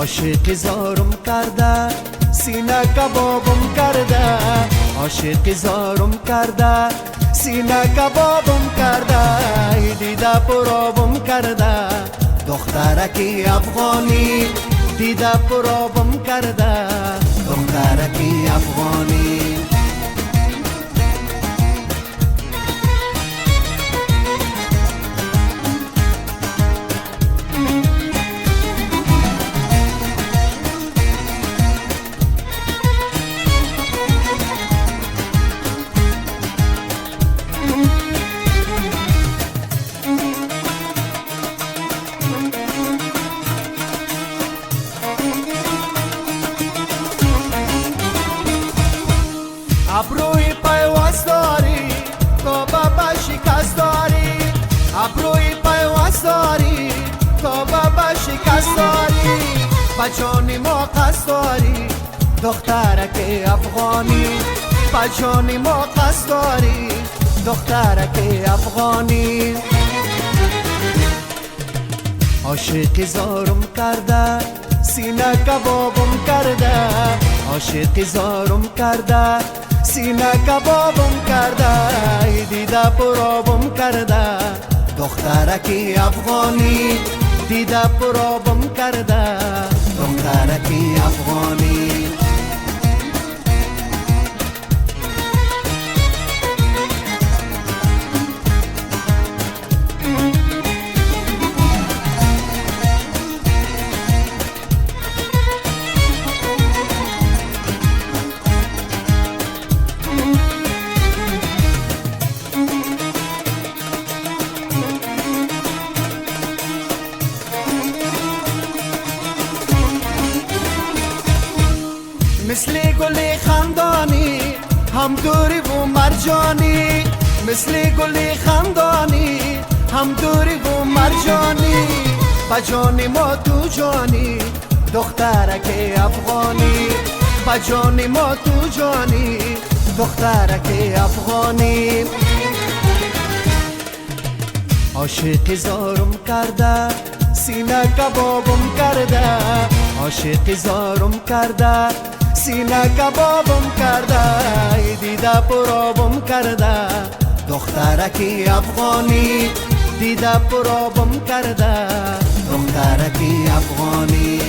عاشق زارم کرده سینه کبابم کرده عاشق زارم کرده سینه کبابم کرده دیده پرابم کرده دخترکی افغانی دیده پرابم کرده دخترکی افغانی ابروی پیواز داری تو بابا شکست داری ابروی پیواز داری تو بابا شکست داری بچانی ما قصد داری دخترک افغانی بچانی ما قصد داری دخترک افغانی عاشق زارم کرده سینه کبابم کرده عاشق زارم کرده سینه کبابم کرده دیده پرابم کرده دخترکی افغانی دیده پرابم کرده دخترکی افغانی مثل گل خندانی هم دوری و مرجانی مثل گل خندانی هم دوری و مرجانی بجانی ما تو جانی دخترک افغانی بجانی ما تو جانی دخترک افغانی عاشق زارم کرده سینه کبابم کرده عاشق زارم کرده سینه کبابم کرده دیده پرابم کرده دخترکی افغانی دیده پرابم کرده دخترکی افغانی